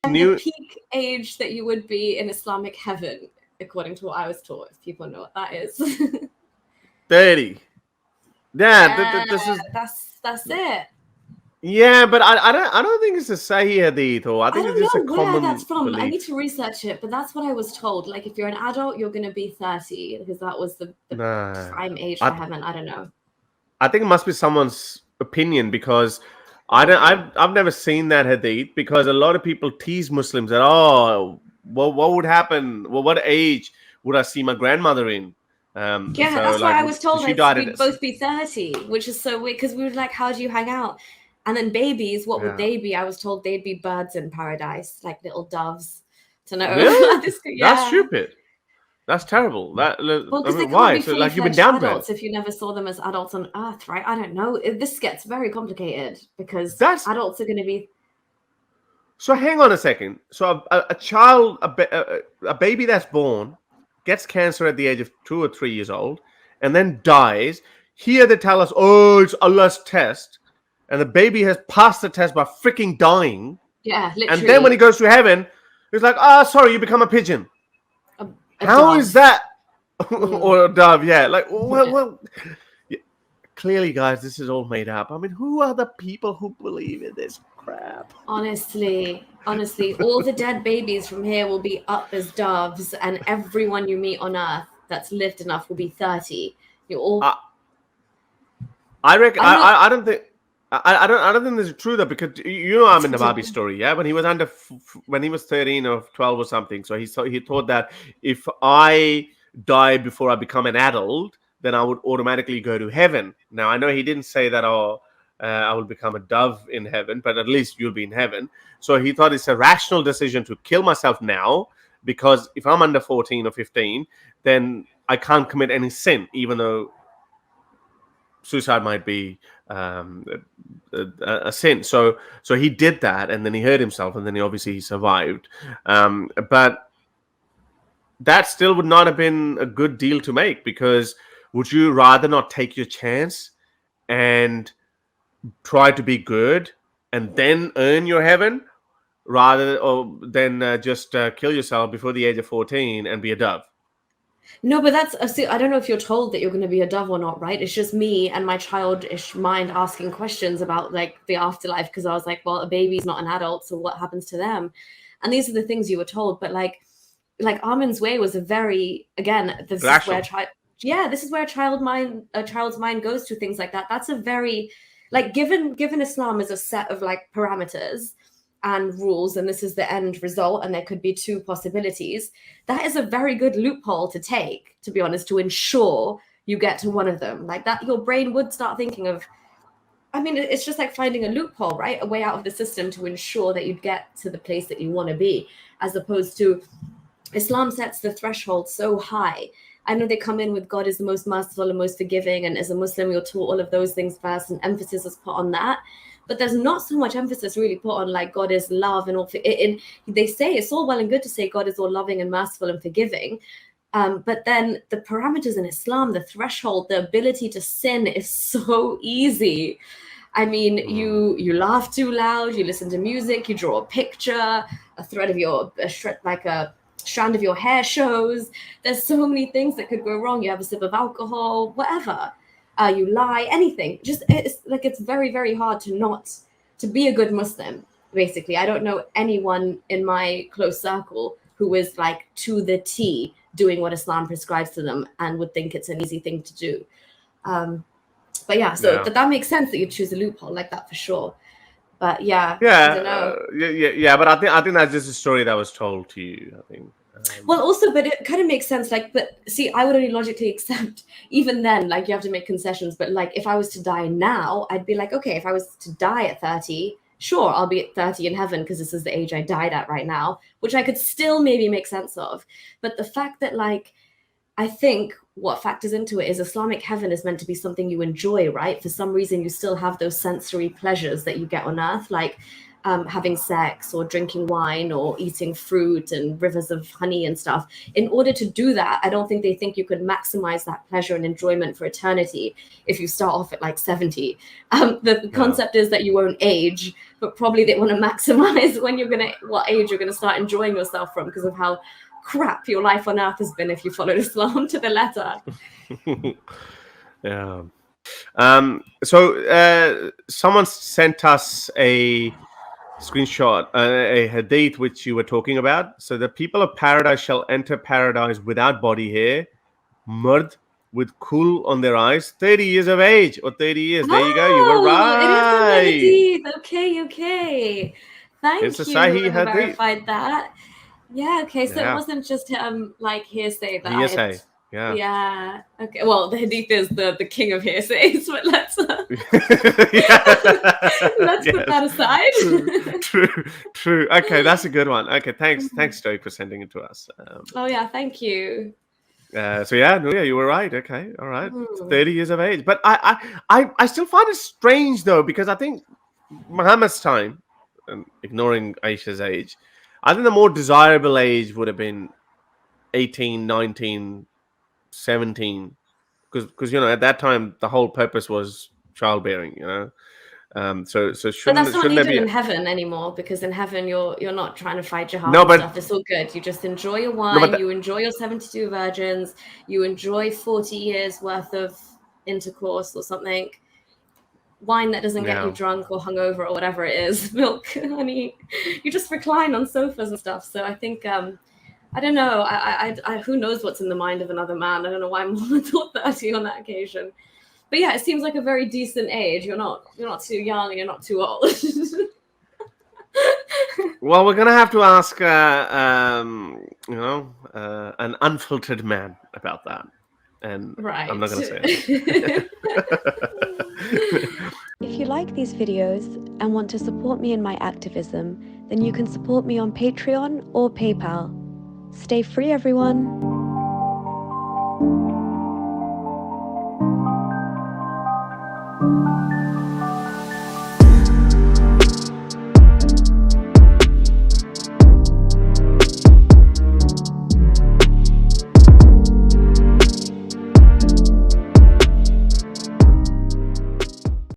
the new peak age that you would be in Islamic Heaven, according to what I was taught, if people know what that is. 30. Yeah, Yeah, this is that's it. yeah, but I don't think it's a Sahih hadith, or I I think it's don't just a know where that's common from. I need belief. to research it, but that's what I was told. Like, if you're an adult, you're going to be 30 because that was the Nah, prime age for I heaven. I don't know. I think it must be someone's opinion because I don't Probably. I've never seen that hadith because a lot of people tease Muslims that what would happen? Well, what age would I see my grandmother in? Yeah, So that's what like I was told. she died We'd at both be 30, which is so weird because we were like, how do you hang out? And then babies, what would yeah. they be? I was told they'd be birds in paradise, like little doves. To know Really? this, That's yeah. stupid. That's terrible. Well, I because they mean, can't why? be So fully like you've been fledged downgraded. adults if you never saw them as adults on Earth, right? I don't know. This gets very complicated because That's adults are going to be. so. Hang on a second. So a child, a baby that's born, gets cancer at the age of 2 or 3 years old, and then dies. Here they tell us, oh, it's Allah's test, and the baby has passed the test by freaking dying, Yeah, and then when he literally goes to heaven, it's like, ah, sorry, you become a pigeon. a How is dove. that? Mm, Or a dove? Yeah, like yeah. well, yeah, clearly, guys, this is all made up. I mean, who are the people who believe in this crap? Honestly, all the dead babies from here will be up as doves, and everyone you meet on Earth that's lived enough will be 30. You all, I, I reckon. I don't know. I don't think. I don't think this is true though, because you know I'm It's in the Barbie ridiculous. story, yeah. When he was when he was 13 or 12 or something, so he thought that if I die before I become an adult, then I would automatically go to heaven. Now I know he didn't say that, oh, I will become a dove in heaven, but at least you'll be in heaven. So he thought it's a rational decision to kill myself now, because if I'm under 14 or 15, then I can't commit any sin, even though suicide might be a sin. So he did that, and then he hurt himself, and then he survived. But that still would not have been a good deal to make, because would you rather not take your chance and try to be good and then earn your heaven, rather or than just kill yourself before the age of 14 and be a dove? No, but that's, see, I don't know if you're told that you're going to be a dove or not, right? It's just me and my childish mind asking questions about like the afterlife, because I was like, well, a baby's not an adult, so what happens to them? And these are the things you were told. But like Armin's way was a very, again, this is where Rational. this is where a child's mind goes to things like that. That's a very, like, given Islam as a set of like parameters and rules, and this is the end result, and there could be two possibilities. That is a very good loophole to take, to be honest, to ensure you get to one of them. Like that, your brain would start thinking of, I mean, it's just like finding a loophole, right? A way out of the system to ensure that you get to the place that you want to be, as opposed to Islam sets the threshold so high. I know they come in with God is the most merciful and most forgiving, and as a Muslim, you're taught all of those things first, and emphasis is put on that. But there's not so much emphasis really put on like God is love and all. And they say it's all well and good to say God is all loving and merciful and forgiving, but then the parameters in Islam, the threshold, the ability to sin is so easy. I mean, you laugh too loud, you listen to music, you draw a picture, a thread of your like a strand of your hair shows. There's so many things that could go wrong. You have a sip of alcohol, whatever. You lie, anything. Just it's like it's very, very hard to be a good Muslim. Basically, I don't know anyone in my close circle who is like to the T doing what Islam prescribes to them and would think it's an easy thing to do. But yeah, so Yeah. that makes sense that you choose a loophole like that for sure. But yeah, I Yeah, don't know. yeah, but I think that's just a story that was told to you. I think. Well, also, but it kind of makes sense. Like, but see, I would only logically accept, even then, like, you have to make concessions. But, like, if I was to die now, I'd be like, okay, if I was to die at 30, sure, I'll be at 30 in heaven because this is the age I died at right now, which I could still maybe make sense of. But the fact that, like, I think what factors into it is Islamic heaven is meant to be something you enjoy, right? For some reason, you still have those sensory pleasures that you get on earth. Like, having sex or drinking wine or eating fruit and rivers of honey and stuff. In order to do that, I don't think they think you could maximize that pleasure and enjoyment for eternity if you start off at like 70. The concept is that you won't age, but probably they want to maximize what age you're gonna start enjoying yourself from, because of how crap your life on earth has been if you followed Islam to the letter. Yeah. So someone sent us a screenshot, a hadith which you were talking about. So the people of paradise shall enter paradise without body hair, murd, with kul on their eyes, 30 years of age, or 30 years. There you go. You were right. It is in the hadith. Okay. It's a Thank you. Sahih Whoever hadith. verified that. Yeah. Okay. So Yeah. it wasn't just like hearsay that Hearsay. Yeah. Yeah. Okay. Well, the hadith is the king of hearsays, but let's put that aside. True. Okay, that's a good one. Okay, thanks, Joey, for sending it to us. Oh yeah, thank you. So yeah, you were right. Okay, all right, 30 years of age. But I still find it strange though, because I think Muhammad's time, and ignoring Aisha's age, I think the more desirable age would have been 18, 19, 17, because at that time the whole purpose was childbearing. So shouldn't, but that's not shouldn't needed there be in heaven anymore, because in heaven you're not trying to fight jihad No, and but- stuff. It's all good. You just enjoy your wine, you enjoy your 72 virgins, you enjoy 40 years worth of intercourse or something. Wine that doesn't get you drunk or hungover or whatever it is, milk, honey. You just recline on sofas and stuff. So I think I don't know. I who knows what's in the mind of another man. I don't know why Muhammad thought 30 on that occasion. But yeah, it seems like a very decent age. You're not too young and you're not too old. Well, we're gonna have to ask an unfiltered man about that. And right. I'm not gonna say it. If you like these videos and want to support me in my activism, then you can support me on Patreon or PayPal. Stay free, everyone.